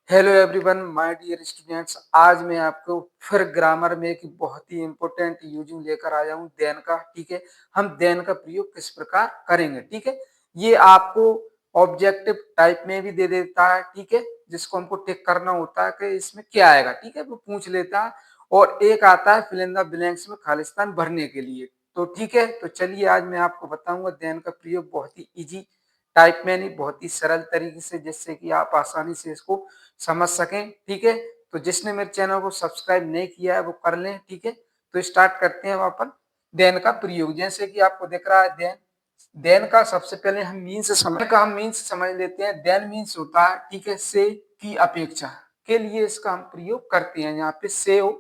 Hello everyone my dear students. आज मैं आपको फिर ग्रामर में एक बहुत ही इंपॉर्टेंट यूजिंग लेकर आया हूँ देन का। ठीक है, हम देन का प्रयोग किस प्रकार करेंगे। ठीक है, ये आपको ऑब्जेक्टिव टाइप में भी दे देता है। ठीक है, जिसको हमको टिक करना होता है कि इसमें क्या आएगा। ठीक है, वो पूछ लेता है। और एक आता है फिल इन द ब्लैंक्स में खालिस्तान भरने के लिए। तो ठीक है, तो चलिए आज मैं आपको बताऊंगा देन का प्रयोग बहुत ही इजी टाइप में, नहीं बहुत ही सरल तरीके से, जिससे कि आप आसानी से इसको समझ सकें। ठीक है, तो जिसने मेरे चैनल को सब्सक्राइब नहीं किया है वो कर लें। ठीक है, तो स्टार्ट करते हैं अपन देन का प्रयोग। जैसे कि आपको दिख रहा है देन। देन का सबसे पहले हम मीन्स समझ लेते हैं। देन मीन्स होता है, ठीक है, से की अपेक्षा के लिए इसका हम प्रयोग करते हैं। यहाँ पे से हो,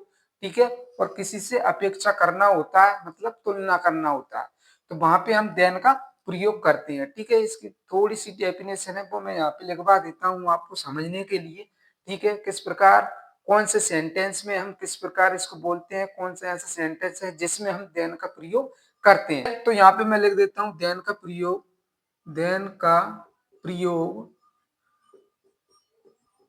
ठीक है, और किसी से अपेक्षा करना होता है, मतलब तुलना करना होता है, तो वहां पे हम देन का प्रयोग करते हैं। ठीक है, इसकी थोड़ी सी डेफिनेशन है वो मैं यहाँ पे लिखवा देता हूँ आपको समझने के लिए। ठीक है, किस प्रकार कौन से सेंटेंस में हम किस प्रकार इसको बोलते हैं, कौन सा ऐसा सेंटेंस है जिसमें हम देन का प्रयोग करते हैं। तो यहाँ पे मैं लिख देता हूँ देन का प्रयोग। देन का प्रयोग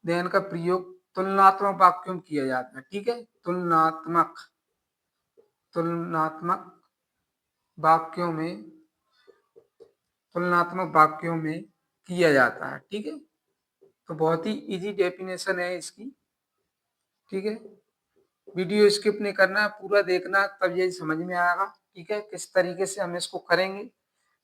देन का प्रयोग तुलनात्मक वाक्यों में किया जाता है। ठीक है, तुलनात्मक वाक्यों में तुलनात्मक वाक्यों में किया जाता है। ठीक है, तो बहुत ही इजी डेफिनेशन है इसकी। ठीक है, वीडियो स्किप नहीं करना, पूरा देखना, तब यही समझ में आएगा। ठीक है, किस तरीके से हम इसको करेंगे।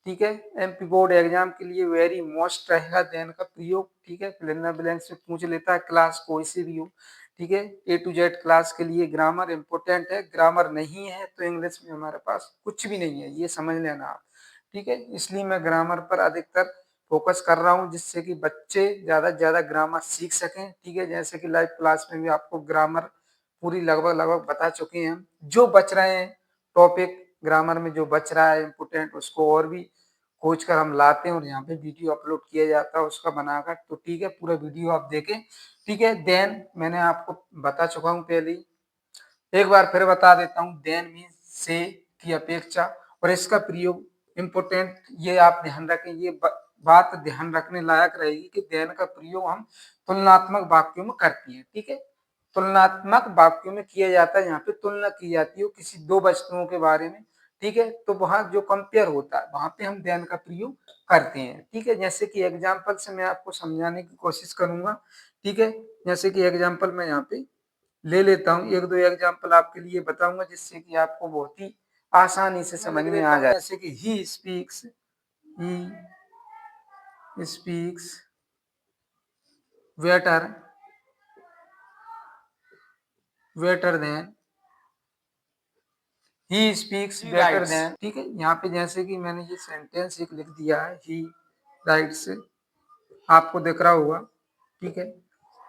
ठीक है, एमपी बोर्ड एग्जाम के लिए वेरी मोस्ट रहेगा देन का प्रयोग। ठीक है, फिल ब्लैंक से पूछ लेता है, क्लास कोई सी भी हो। ठीक है, ए टू जेड क्लास के लिए ग्रामर इंपॉर्टेंट है। ग्रामर नहीं है तो इंग्लिश में हमारे पास कुछ भी नहीं है, ये समझ लेना आप। ठीक है, इसलिए मैं ग्रामर पर अधिकतर फोकस कर रहा हूँ, जिससे कि बच्चे ज्यादा से ज्यादा ग्रामर सीख सकें। ठीक है, जैसे कि लाइव क्लास में भी आपको ग्रामर पूरी लगभग लगभग बता चुके हैं। जो बच रहे हैं टॉपिक ग्रामर में, जो बच रहा है इम्पोर्टेंट, उसको और भी खोज कर हम लाते हैं और यहाँ पे वीडियो अपलोड किया जाता है उसका बनाकर। तो ठीक है, पूरा वीडियो आप देखें। ठीक है, देन मैंने आपको बता चुका हूँ पहले ही, एक बार फिर बता देता हूँ। देन मीन्स से की अपेक्षा, और इसका प्रयोग इम्पोर्टेंट, ये आप ध्यान रखें, ये बात ध्यान रखने लायक रहेगी कि देन का प्रयोग हम तुलनात्मक वाक्यों में करते हैं। ठीक है, तुलनात्मक वाक्यों में किया जाता है, यहाँ पे तुलना की जाती है किसी दो वस्तुओं के बारे में। ठीक है, तो वहां जो कंपेयर होता है वहां पे हम देन का प्रयोग करते हैं। ठीक है, जैसे कि एग्जाम्पल से मैं आपको समझाने की कोशिश करूंगा। ठीक है, जैसे कि एग्जाम्पल मैं यहाँ पे ले लेता हूँ, एक दो एग्जाम्पल आपके लिए बताऊंगा, जिससे कि आपको बहुत ही आसानी से समझ में आ जाए। जैसे कि he speaks better than he speaks better than. ठीक है, यहाँ पे जैसे कि मैंने ये सेंटेंस एक लिख दिया है, ही राइट्स, आपको दिख रहा होगा। ठीक है,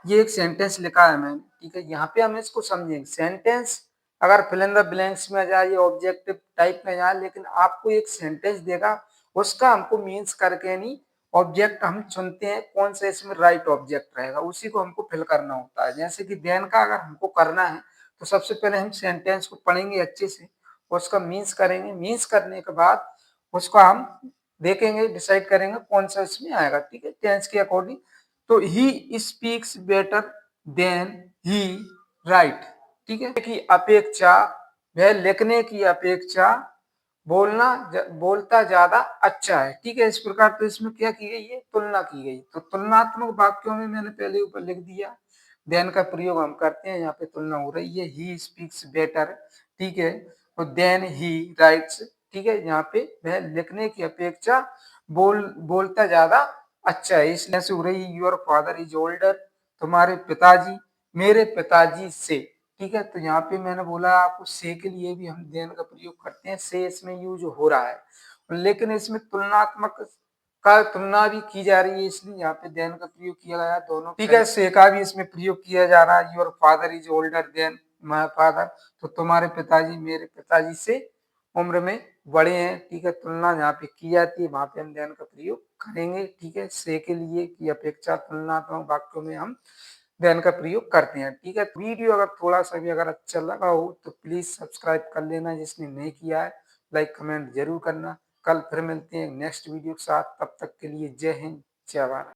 ये एक सेंटेंस लिखा है मैंने। ठीक है, यहाँ पे हम इसको समझेंगे। सेंटेंस अगर फिल इन द ब्लैंक्स में जाए या ऑब्जेक्टिव टाइप में जाए, लेकिन आपको एक सेंटेंस देगा, उसका हमको मीन्स करके नहीं, ऑब्जेक्ट हम चुनते हैं कौन सा इसमें राइट ऑब्जेक्ट रहेगा, उसी को हमको फिल करना होता है। जैसे कि देन का अगर हमको करना है तो सबसे पहले हम सेंटेंस को पढ़ेंगे अच्छे से, उसका मीन्स करेंगे। मीन्स करने के बाद उसको हम देखेंगे, डिसाइड करेंगे कौन सा इसमें आएगा। ठीक है, टेंस के अकॉर्डिंग। तो he speaks better than he right. ठीक है, की अपेक्षा, वह लिखने की अपेक्षा बोलता ज्यादा अच्छा है। ठीक है, इस प्रकार तो इसमें क्या की गई है, तुलना की गई। तो तुलनात्मक वाक्यों में मैंने पहले ऊपर लिख दिया, देन का प्रयोग हम करते हैं, यहाँ पे तुलना हो रही है। ही स्पीक्स बेटर, ठीक है, तो देन ही राइट्स। ठीक है, यहाँ पे वह लिखने की अपेक्षा बोलता ज्यादा अच्छा है। इसलिए से हो रही, योर फादर इज ओल्डर, तुम्हारे पिताजी मेरे पिताजी से। ठीक है, तो यहाँ पे मैंने बोला आपको से के लिए भी हम देन का प्रयोग करते हैं। से इसमें यूज हो रहा है, लेकिन इसमें तुलनात्मक का तुलना भी की जा रही है, इसलिए यहाँ पे देन का प्रयोग किया गया दोनों। ठीक है, से का भी इसमें प्रयोग किया जा रहा है। Your father is older than my father, तो तुम्हारे पिताजी मेरे पिताजी से उम्र में बड़े हैं। ठीक है, तुलना जहाँ पे की जाती है वहां पे हम देन का प्रयोग करेंगे। ठीक है, से के लिए की अपेक्षा तुलनात्मक वाक्यों में हम देन का प्रयोग करते हैं। ठीक है, वीडियो अगर थोड़ा सा भी अगर अच्छा लगा हो तो प्लीज सब्सक्राइब कर लेना, जिसने नहीं किया है। लाइक कमेंट जरूर करना। कल फिर मिलते हैं नेक्स्ट वीडियो के साथ, तब तक के लिए जय हिंद, जय भारत।